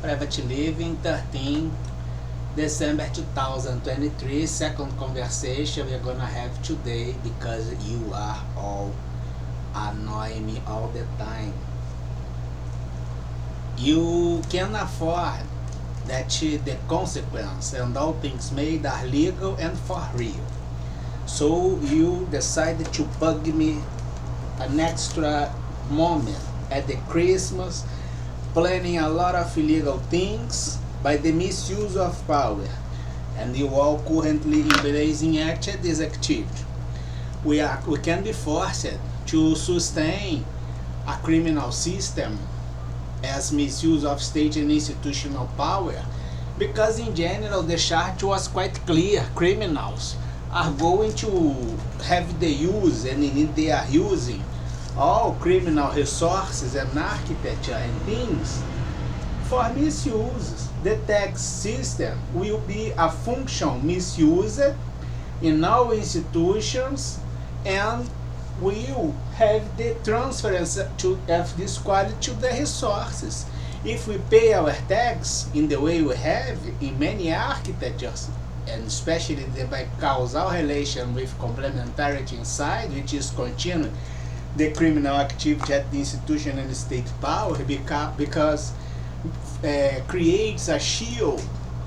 Private Living 13 December 2023, second conversation we're gonna have today because you are all annoying me all the time. You can afford that the consequence and all things made are legal and for real. So you decided to bug me an extra moment at the Christmas, planning a lot of illegal things by the misuse of power, and you all currently embracing acted this activity. We can be forced to sustain a criminal system as misuse of state and institutional power, because in general the chart was quite clear. Criminals are going to have the use, and indeed they are using all criminal resources and architecture and things for misuse. The tax system will be a function misused in all institutions, and will have the transference of this quality to the resources. If we pay our tax in the way we have in many architectures, and especially the causal relation with complementarity inside, which is continuing the criminal activity at the institution and state power, because creates a shield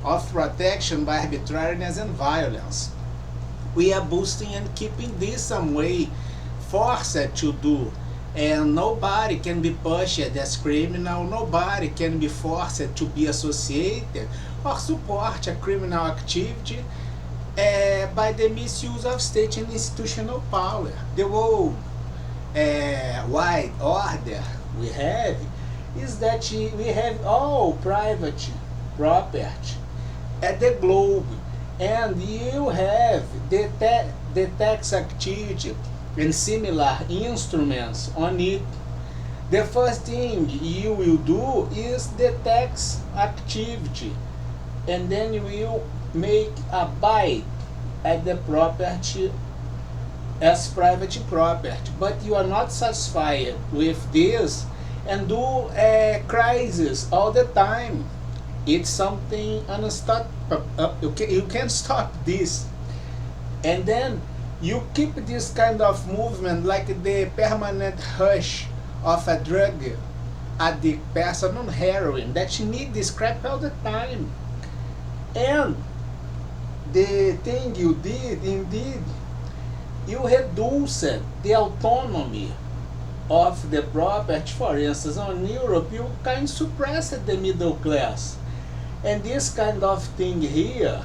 of protection by arbitrariness and violence. We are boosting and keeping this some way forced to do, and nobody can be pushed as criminal, nobody can be forced to be associated or support a criminal activity by the misuse of state and institutional power. The whole wide order we have is that we have all private property at the globe, and you have the tax activity and similar instruments on it. The first thing you will do is the tax activity, and then you will make a bite at the property as private property. But you are not satisfied with this and do crisis all the time. It's something unstoppable. You can't stop this. And then you keep this kind of movement like the permanent rush of a drug addict person on heroin that need this crap all the time. And the thing you did, indeed, you reduced the autonomy of the property. For instance, in Europe, you kind of suppressed the middle class. And this kind of thing here,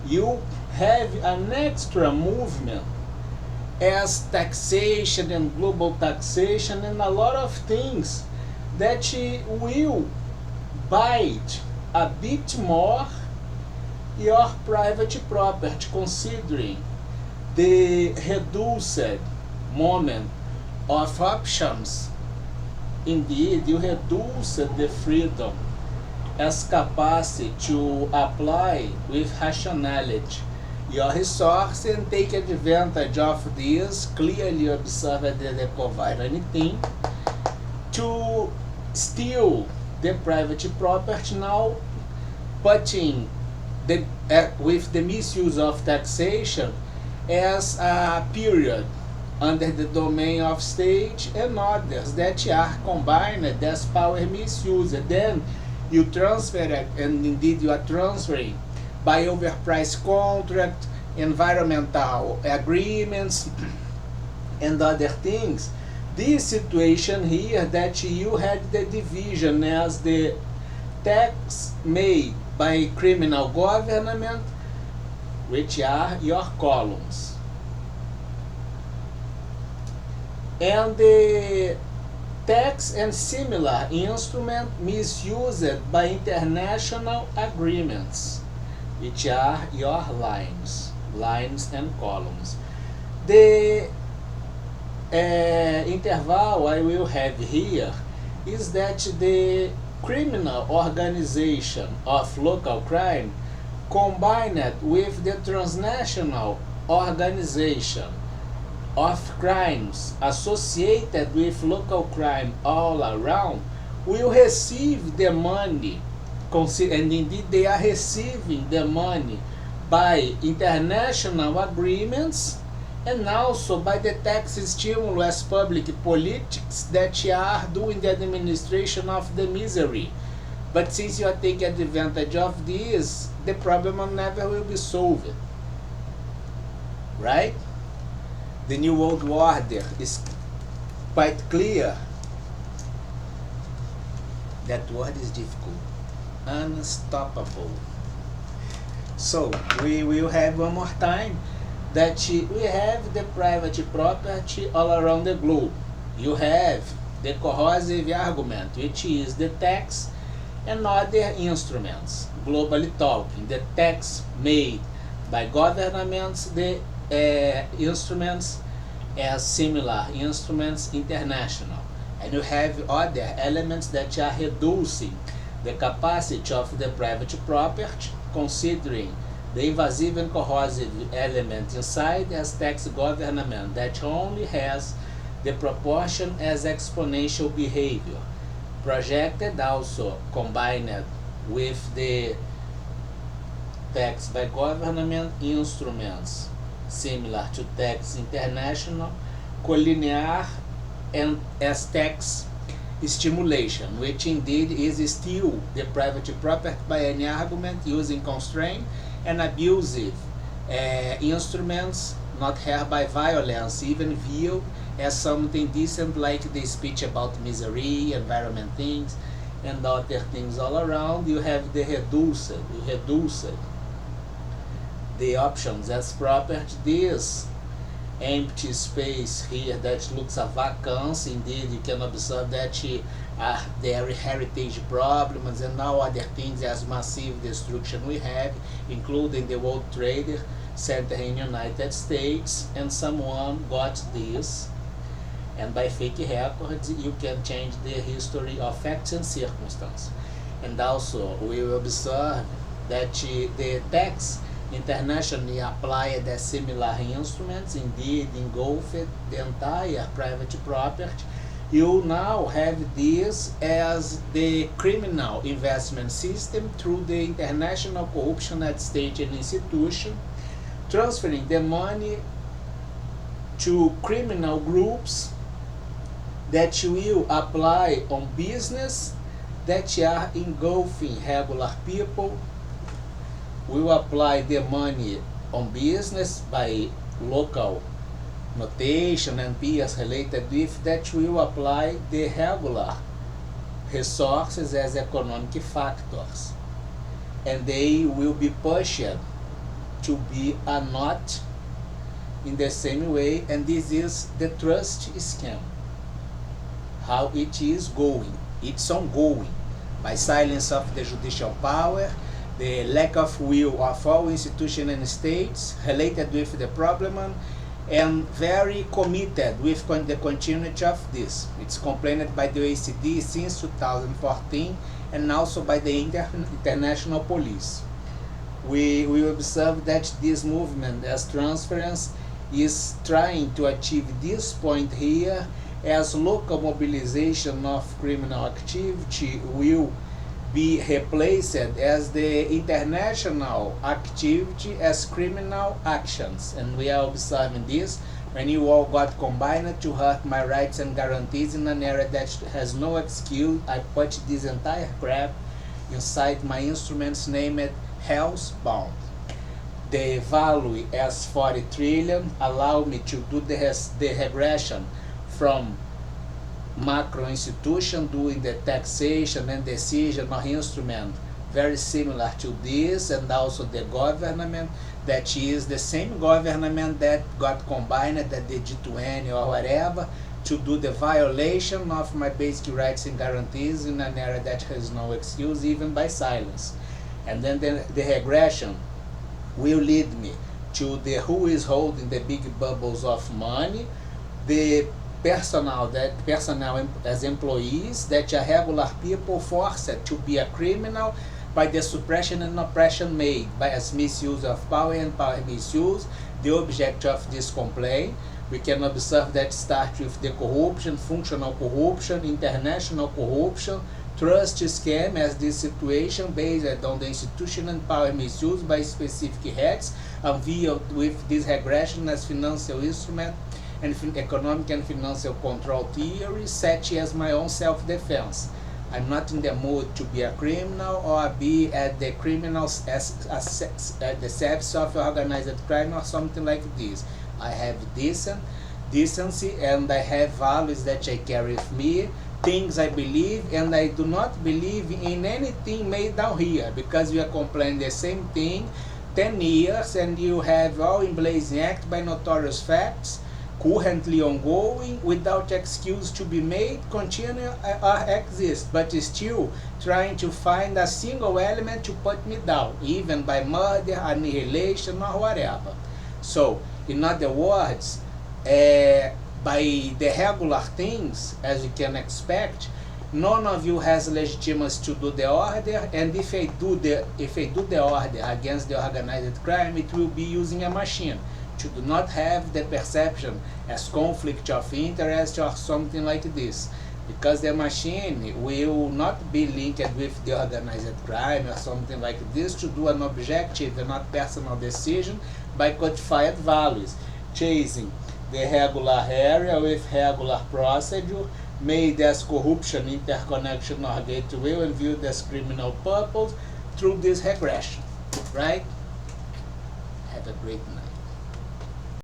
you have an extra movement as taxation and global taxation and a lot of things that will bite a bit more your private property, considering the reduced moment of options. Indeed, you reduce the freedom as capacity to apply with rationality your resource and take advantage of this. Clearly observe that they provide anything to steal the private property, now putting with the misuse of taxation as a period under the domain of state and others that are combined as power misuse. Then you transfer it, and indeed you are transferring by overpriced contract, environmental agreements, and other things. This situation here that you had the division as the tax made by criminal government, which are your columns, and the tax and similar instrument misused by international agreements, which are your lines and columns. The interval I will have here is that the criminal organization of local crime combined with the transnational organization of crimes associated with local crime all around will receive the money and indeed they are receiving the money by international agreements and also by the tax stimulus public politics that are doing the administration of the misery. But since you are taking advantage of this, the problem never will be solved. Right? The New World Order is quite clear. That word is difficult. Unstoppable. So we will have one more time that we have the private property all around the globe. You have the corrosive argument, which is the tax and other instruments. Globally talking, the tax made by governments, the instruments as similar instruments international. And you have other elements that are reducing the capacity of the private property, considering the invasive and corrosive element inside as tax government that only has the proportion as exponential behavior, projected also combined with the tax by government instruments similar to tax international, collinear and as tax stimulation, which indeed is still the private property by any argument using constraint and abusive instruments, not hereby violence, even viewed as something decent like the speech about misery, environment things, and other things all around. You have the reduced, the options as property, this empty space here that looks a vacancy. Indeed, you can observe that there are heritage problems and now other things as massive destruction we have, including the World Trade Center in United States, and someone got this, and by fake records you can change the history of facts and circumstances. And also we will observe that the tax internationally applied as similar instruments indeed engulfed the entire private property. You now have this as the criminal investment system through the international corruption at state and institution, transferring the money to criminal groups that will apply on business that are engulfing regular people. We will apply the money on business by local notation and peers related with that will apply the regular resources as economic factors, and they will be pushed to be a not in the same way. And this is the trust scam, how it is going. It's ongoing by silence of the judicial power, the lack of will of all institutions and states related with the problem, and very committed with the continuity of this. It's complained by the OECD since 2014 and also by the international police. We observe that this movement as transference is trying to achieve this point here, as local mobilization of criminal activity will be replaced as the international activity as criminal actions. And we are observing this when you all got combined to hurt my rights and guarantees in an area that has no excuse. I put this entire crap inside my instruments named Hell's Bound. The value as 40 trillion allow me to do the regression from macro institution doing the taxation and decision or instrument very similar to this, and also the government that is the same government that got combined at the G20 or whatever to do the violation of my basic rights and guarantees in an area that has no excuse even by silence. And then the regression will lead me to the who is holding the big bubbles of money, the personnel as employees that are regular people forced to be a criminal by the suppression and oppression made by as misuse of power and power misuse, the object of this complaint. We can observe that starts with the corruption, functional corruption, international corruption, Trust scam as this situation based on the institutional power misuse by specific heads unveiled with this regression as financial instrument and economic and financial control theory, such as my own self-defense. I'm not in the mood to be a criminal or be at the criminals at the steps of organized crime or something like this. I have decency and I have values that I carry with me, things I believe, and I do not believe in anything made down here because we are complaining the same thing 10 years and you have all in blazing act by notorious facts currently ongoing without excuse to be made, continue or exist, but still trying to find a single element to put me down, even by murder, annihilation, or whatever. So, in other words, by the regular things, as you can expect, none of you has legitimacy to do the order, and if I do the order against the organized crime, it will be using a machine. You do not have the perception as conflict of interest or something like this, because the machine will not be linked with the organized crime or something like this to do an objective and not personal decision by codified values, chasing the regular area with regular procedure, made as corruption, interconnection, or gateway, and viewed as criminal purpose through this regression. Right? Have a great night.